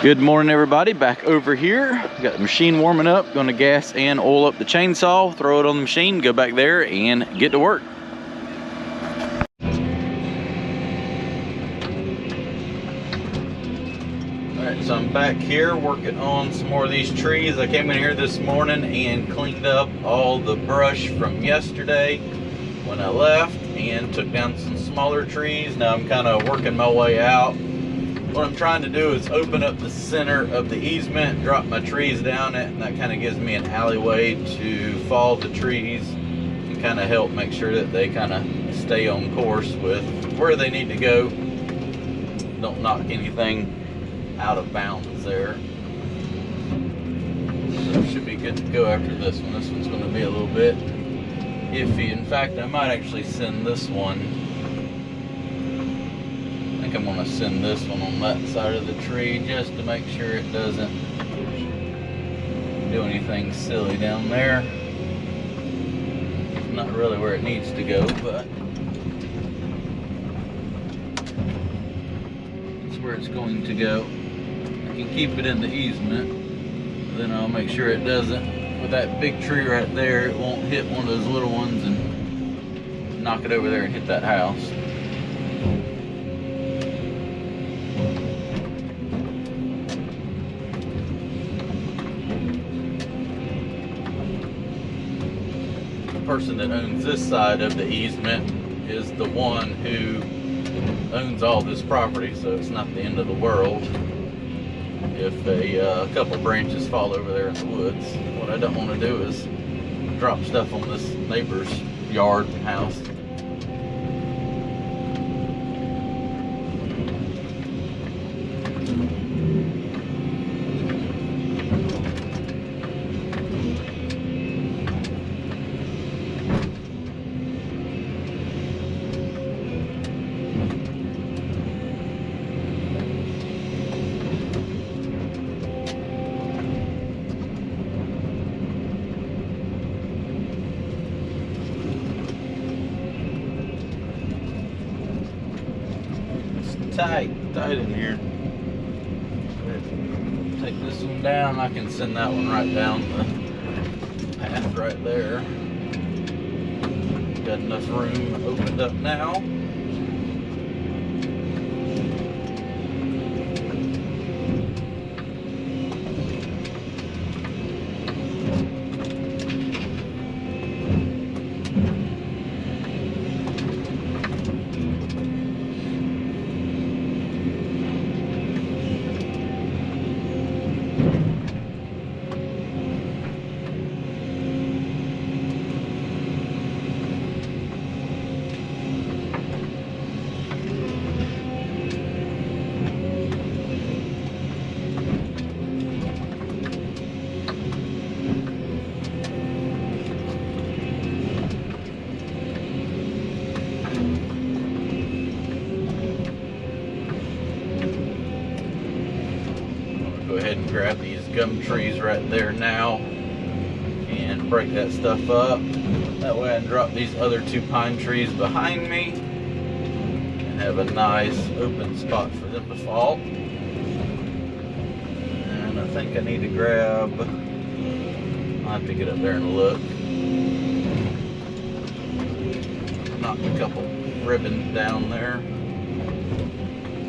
Good morning, everybody. Back over here. Got the machine warming up. Going to gas and oil up the chainsaw, throw it on the machine, go back there and get to work. Alright, so I'm back here working on some more of these trees. I came in here this morning and cleaned up all the brush from yesterday when I left and took down some smaller trees. Now I'm kind of working my way out. What I'm trying to do is open up the center of the easement, drop my trees down it, and that kind of gives me an alleyway to fall the trees and kind of help make sure that they kind of stay on course with where they need to go. Don't knock anything out of bounds there. So it should be good to go after this one. This one's going to be a little bit iffy. In fact, I might actually send this one. I think I'm going to send this one on that side of the tree just to make sure it doesn't do anything silly down there. Not really where it needs to go, but it's where it's going to go. I can keep it in the easement, then I'll make sure it doesn't. With that big tree right there, it won't hit one of those little ones and knock it over there and hit that house. The person that owns this side of the easement is the one who owns all this property, so it's not the end of the world if a couple branches fall over there in the woods. What I don't want to do is drop stuff on this neighbor's yard and house. Tight in here. Take this one down. I can send that one right down the path right there. Got enough room opened up now. And grab these gum trees right there now and break that stuff up. That way I can drop these other two pine trees behind me and have a nice open spot for them to fall. And I think I need to grab, I'll have to get up there and look. Knocked a couple ribbons down there.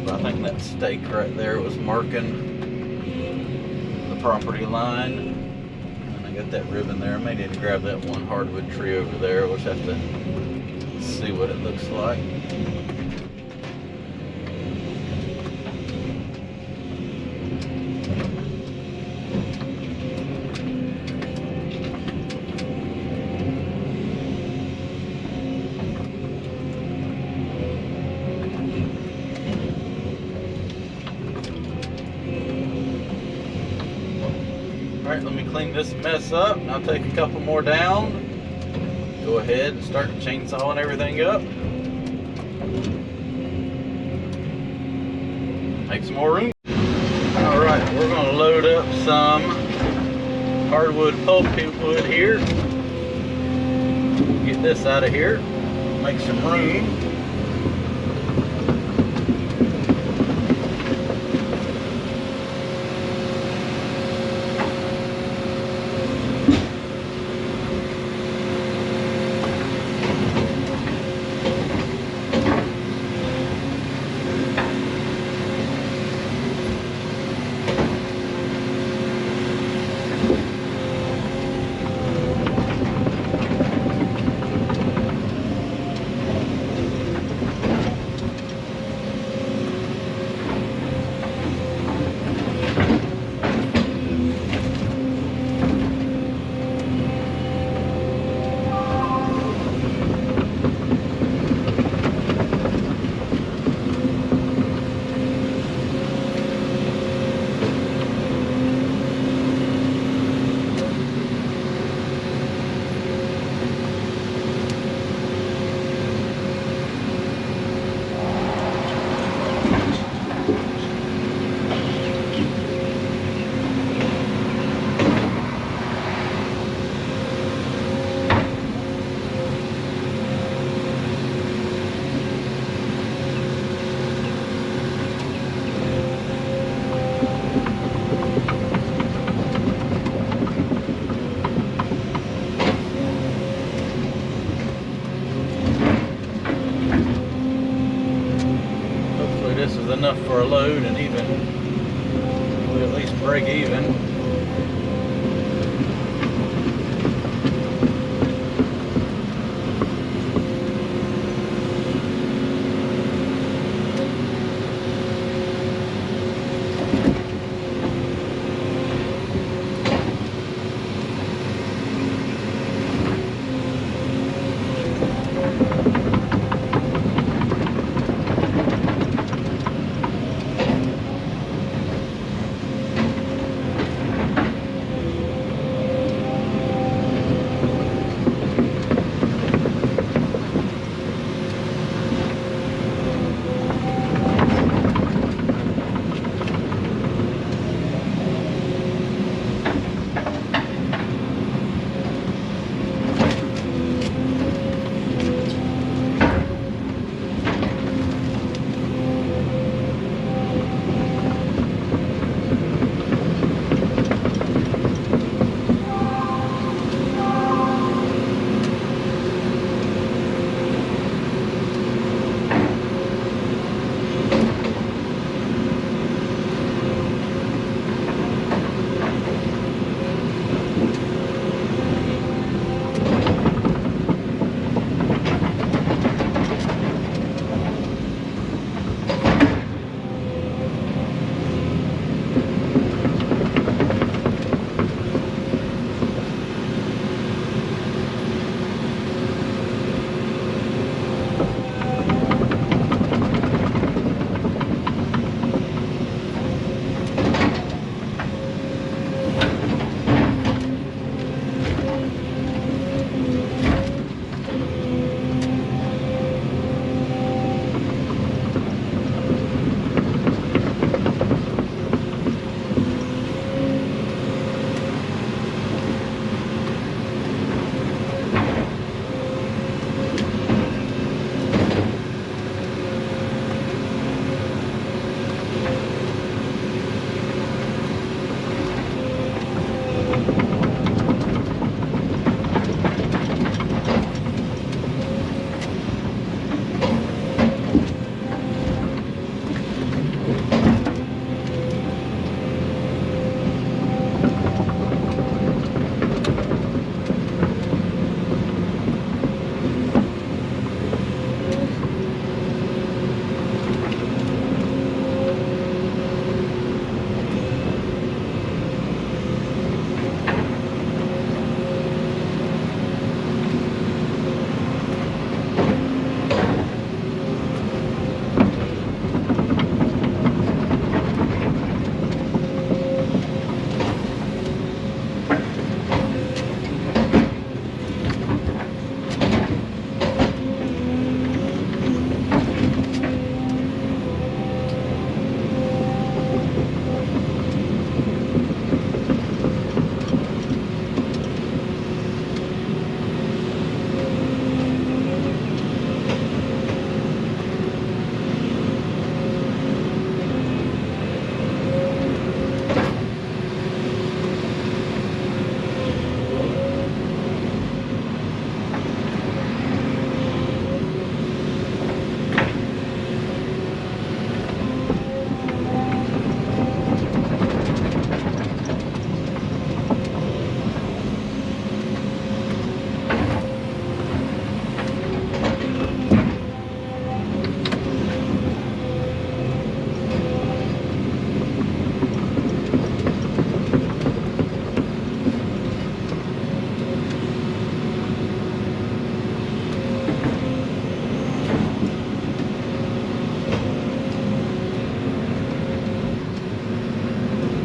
But I think that stake right there was marking property line, and I got that ribbon there. I may need to grab that one hardwood tree over there. We'll just have to see what it looks like. Alright, let me clean this mess up and I'll take a couple more down. Go ahead and start chainsawing everything up. Make some more room. Alright, we're going to load up some hardwood pulpwood here. Get this out of here. Make some room. for a load and even, we'll at least break even.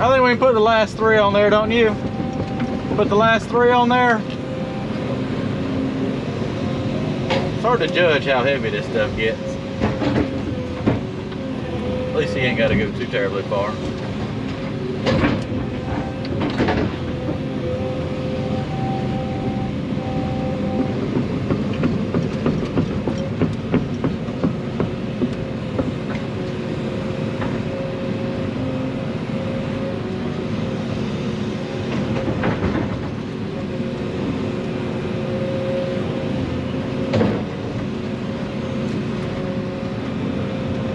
I think we can put the last 3 on there, don't you? Put the last 3 on there. It's hard to judge how heavy this stuff gets. At least he ain't got to go too terribly far.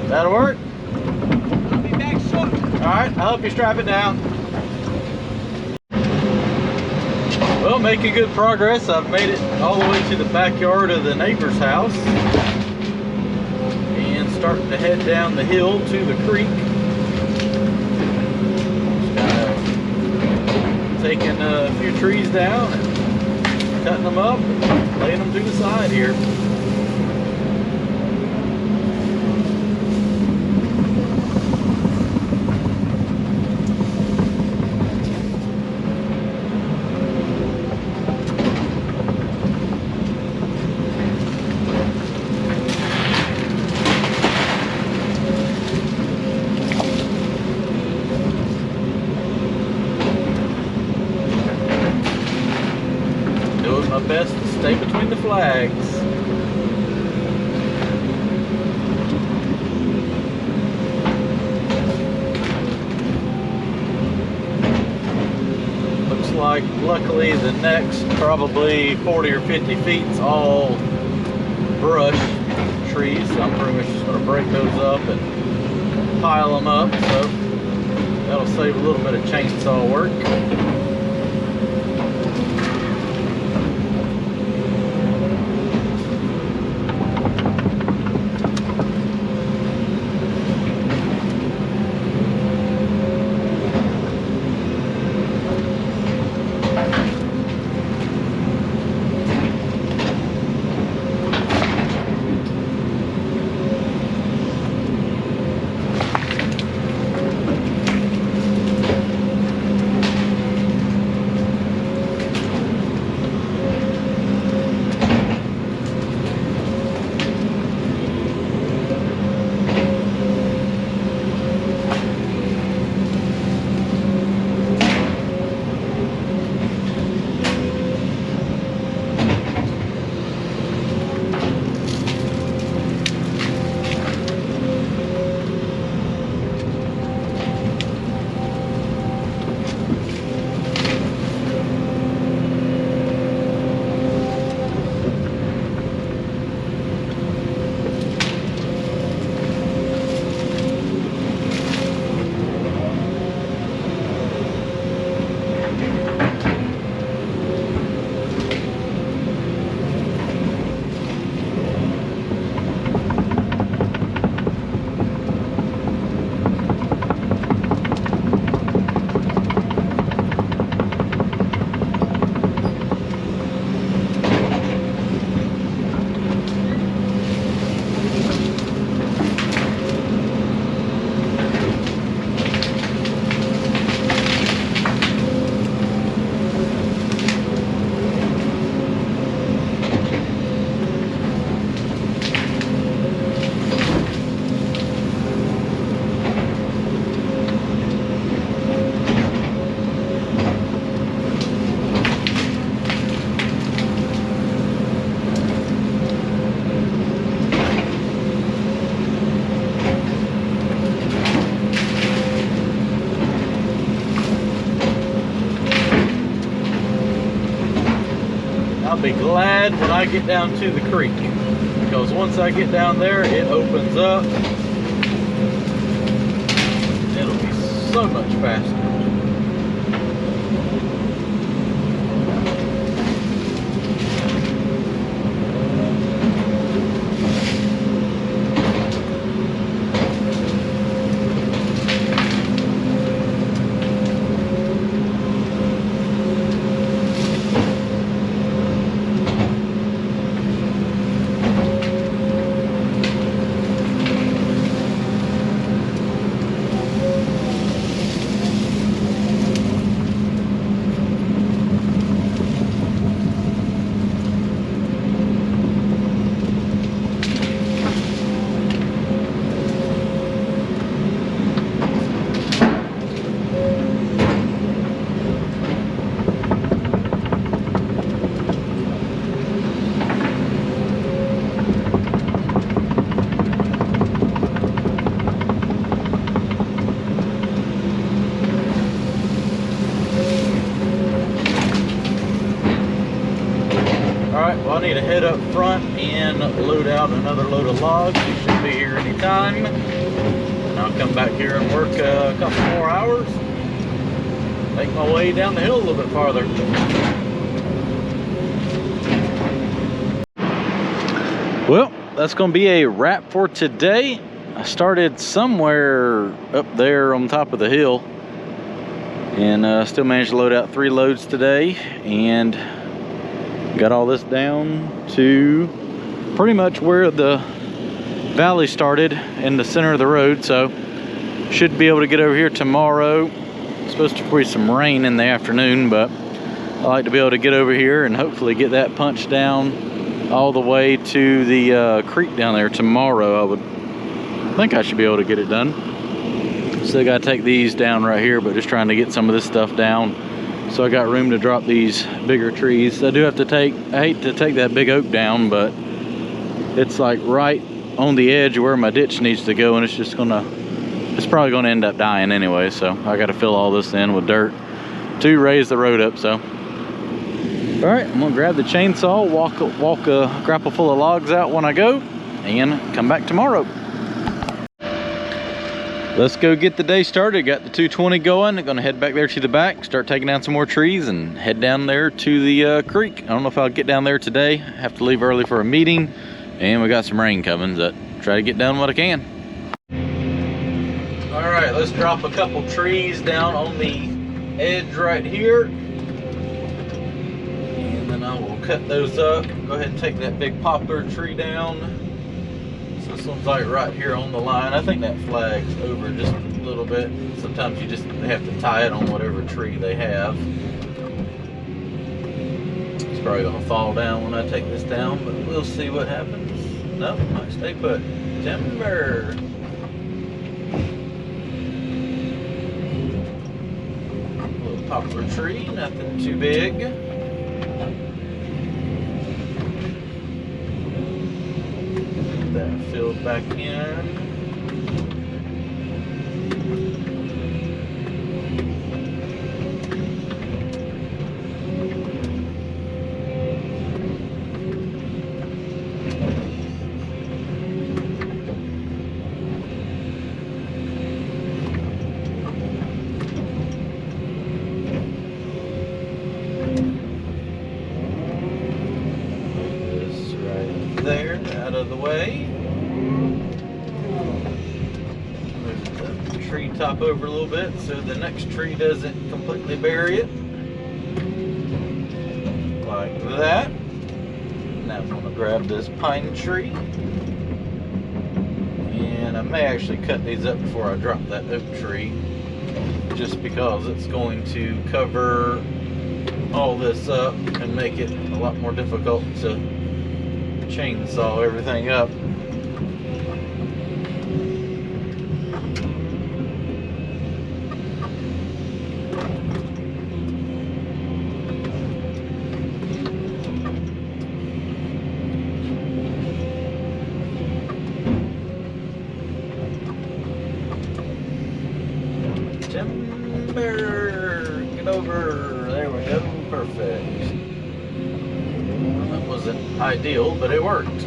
That'll work. Alright, I'll help you strap it down. Well, making good progress. I've made it all the way to the backyard of the neighbor's house. And starting to head down the hill to the creek. Just taking a few trees down and cutting them up and laying them to the side here. My best to stay between the flags. Looks like luckily the next probably 40 or 50 feet is all brush trees, so I'm pretty much just going to break those up and pile them up, so that'll save a little bit of chainsaw work. I'll be glad when I get down to the creek, because once I get down there, it opens up. It'll be so much faster. Alright, well I need to head up front and load out another load of logs. We should be here anytime. and I'll come back here and work a couple more hours. Make my way down the hill a little bit farther. Well, that's going to be a wrap for today. I started somewhere up there on top of the hill, and still managed to load out 3 loads today, and got all this down to pretty much where the valley started in the center of the road. So should be able to get over here tomorrow. It's supposed to be some rain in the afternoon, but I like to be able to get over here and hopefully get that punched down all the way to the creek down there tomorrow. I would think I should be able to get it done. Still got to take these down right here, but just trying to get some of this stuff down so I got room to drop these bigger trees. I do have to I hate to take that big oak down, but it's like right on the edge where my ditch needs to go, and it's probably gonna end up dying anyway, so I got to fill all this in with dirt to raise the road up. So all right, I'm gonna grab the chainsaw, walk a grapple full of logs out when I go, and come back tomorrow. Let's go get the day started. Got the 220 going. Gonna head back there to the back, start taking down some more trees, and head down there to the creek. I don't know if I'll get down there today. I have to leave early for a meeting, and we got some rain coming, but try to get done what I can. All right, let's drop a couple trees down on the edge right here. I will cut those up. Go ahead and take that big poplar tree down. So this one's like right here on the line. I think that flag's over just a little bit. Sometimes you just have to tie it on whatever tree they have. It's probably gonna fall down when I take this down, but we'll see what happens. Nope, might stay put. Timber. Little poplar tree, nothing too big. That filled back in. This right there, out of the way. Tree top over a little bit so the next tree doesn't completely bury it, like that. Now I'm going to grab this pine tree, and I may actually cut these up before I drop that oak tree, just because it's going to cover all this up and make it a lot more difficult to chainsaw everything up. Timber, get over, there we go, perfect. Well, that wasn't ideal, but it worked.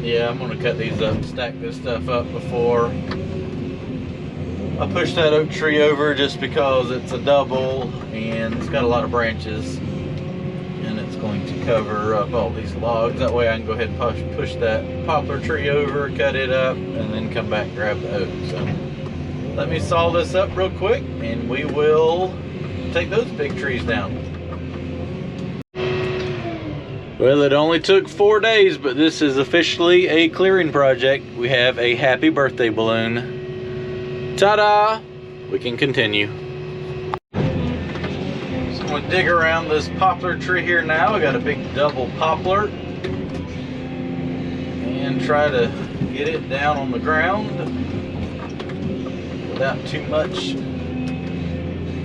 Yeah, I'm gonna cut these up, stack this stuff up before I push that oak tree over, just because it's a double and it's got a lot of branches and it's going to cover up all these logs. That way I can go ahead and push that poplar tree over, cut it up, and then come back and grab the oak. So let me saw this up real quick and we will take those big trees down. Well, it only took 4 days, but this is officially a clearing project. We have a happy birthday balloon. Ta-da! We can continue. So I'm going to dig around this poplar tree here now. I got a big double poplar. And try to get it down on the ground without too much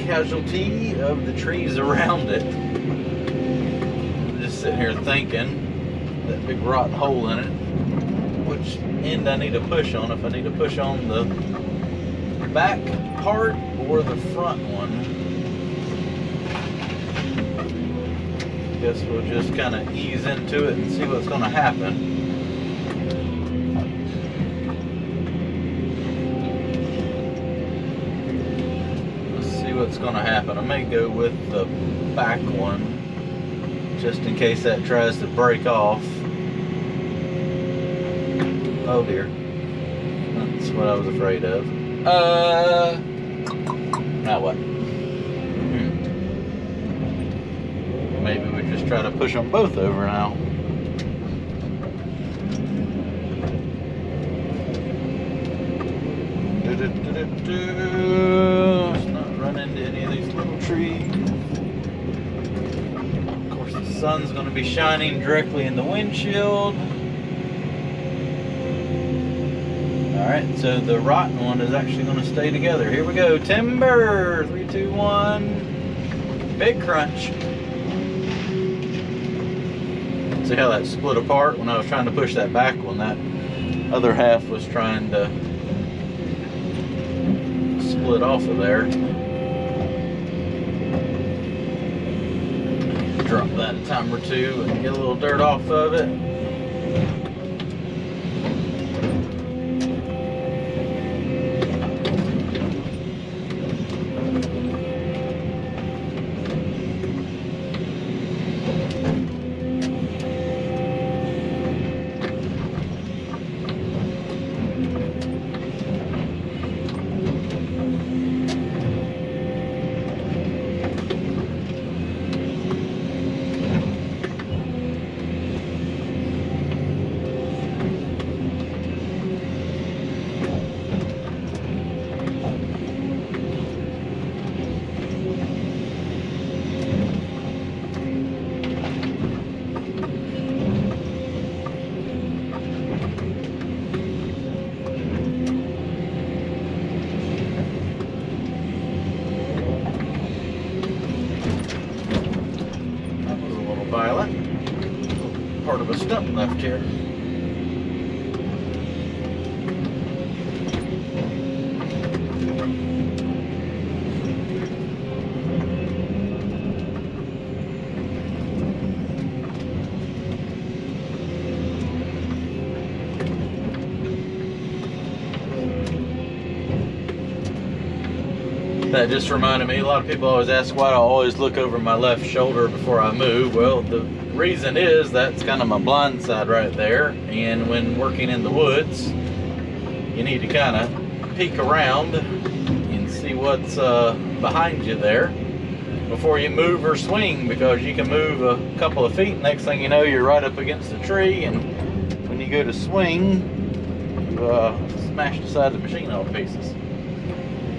casualty of the trees around it. Sitting here thinking that big rotten hole in it, which which end I need to push on, if I need to push on the back part or the front one. Guess we'll just kind of ease into it and see what's going to happen. Let's see what's going to happen. I may go with the back one just in case that tries to break off. Oh dear. That's what I was afraid of. Now what? Maybe we just try to push them both over now. Let's not run into any of these little trees. Of course, the sun's going to be shining directly in the windshield. Alright, so the rotten one is actually going to stay together. Here we go. Timber! 3, 2, 1. Big crunch. See how that split apart when I was trying to push that back one? That other half was trying to split off of there. Drop that a time or two and get a little dirt off of it. Part of a stump left here. That just reminded me, a lot of people always ask why I always look over my left shoulder before I move. Well, the reason is that's kind of my blind side right there, and when working in the woods you need to kind of peek around and see what's behind you there before you move or swing, because you can move a couple of feet, next thing you know you're right up against a tree, and when you go to swing you smash the side of the machine all to pieces.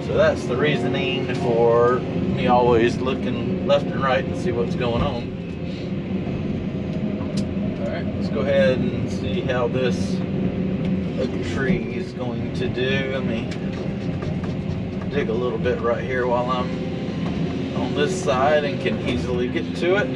So that's the reasoning for me always looking left and right to see what's going on. Alright, let's go ahead and see how this oak tree is going to do. Let me dig a little bit right here while I'm on this side and can easily get to it.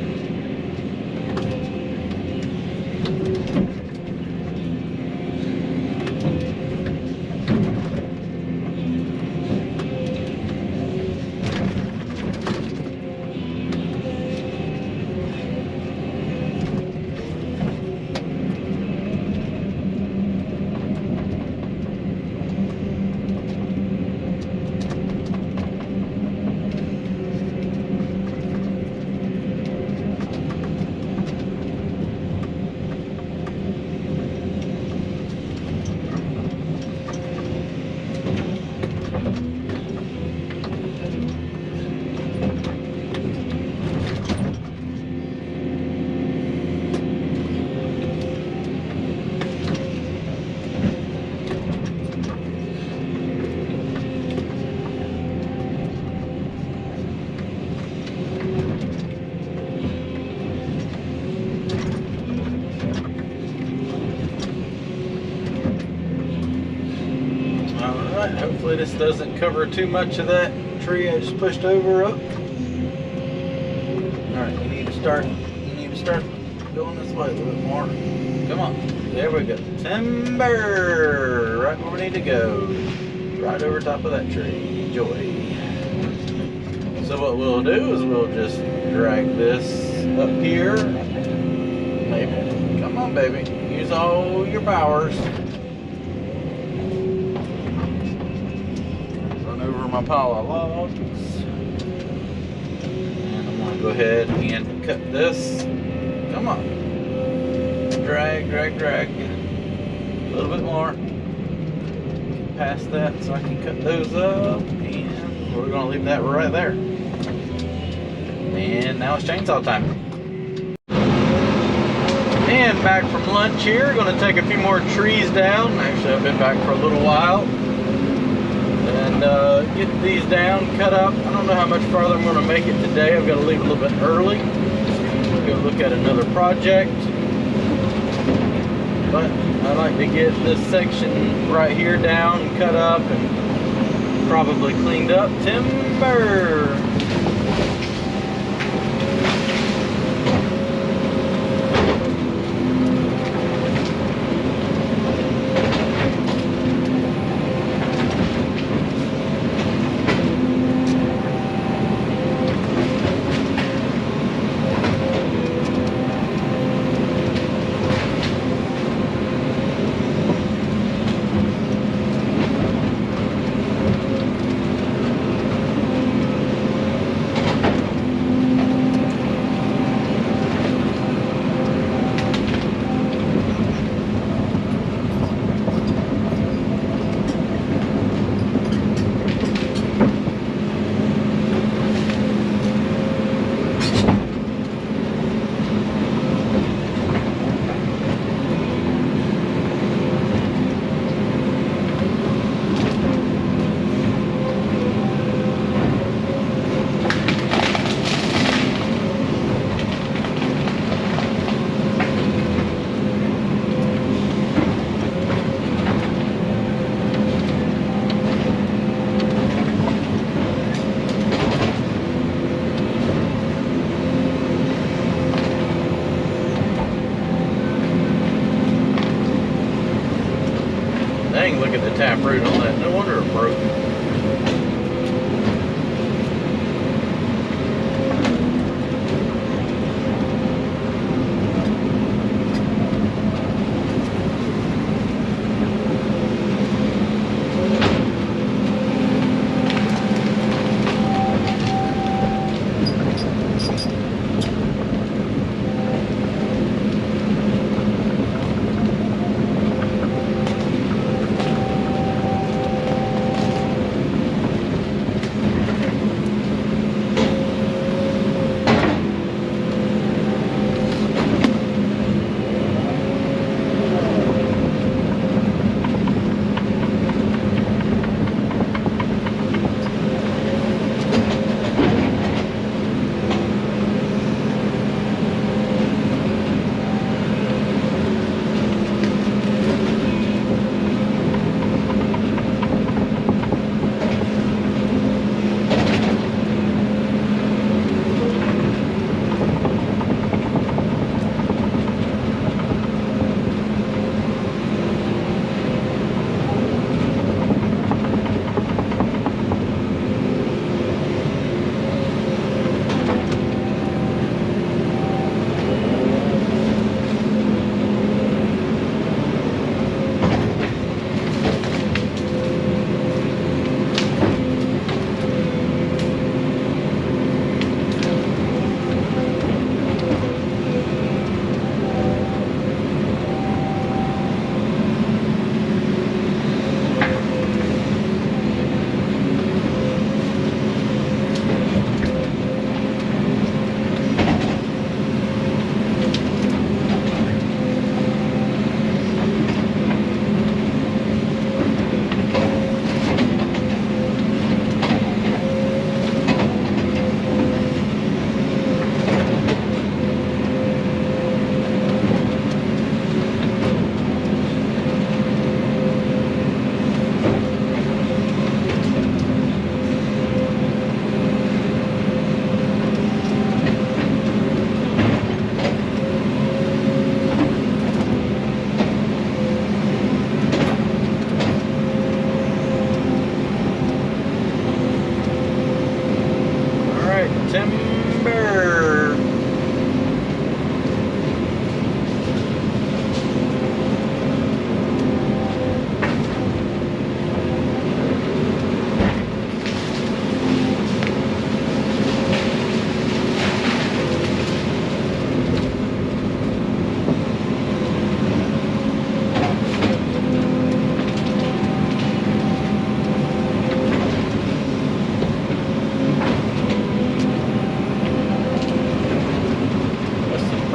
Hopefully this doesn't cover too much of that tree I just pushed over up. Alright, you need to start going this way a little bit more. Come on. There we go. Timber! Right where we need to go. Right over top of that tree. Enjoy. So what we'll do is we'll just drag this up here. Maybe. Come on, baby. Use all your powers. Run over my pile of logs. And I'm going to go ahead and cut this. Come on. Drag, drag, drag. A little bit more. Get past that so I can cut those up. And we're going to leave that right there. And now it's chainsaw time. And back from lunch here. Going to take a few more trees down. Actually, I've been back for a little while. And get these down, cut up. I don't know how much farther I'm going to make it today. I've got to leave a little bit early. Go look at another project. But I like to get this section right here down, cut up, and probably cleaned up. Timber! Dang, look at the taproot on that. No wonder it broke.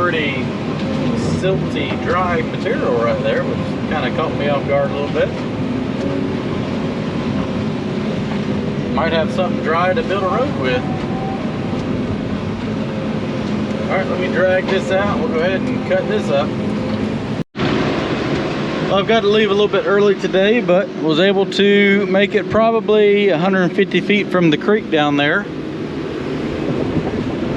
pretty silty, dry material right there, which kind of caught me off guard a little bit. Might have something dry to build a road with. Alright, let me drag this out. We'll go ahead and cut this up. Well, I've got to leave a little bit early today, but was able to make it probably 150 feet from the creek down there.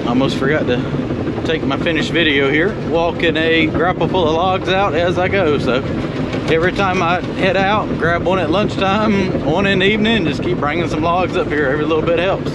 Almost forgot to take my finished video here. Walking a grapple full of logs out as I go. So every time I head out, grab one at lunchtime, one in the evening, just keep bringing some logs up here. Every little bit helps.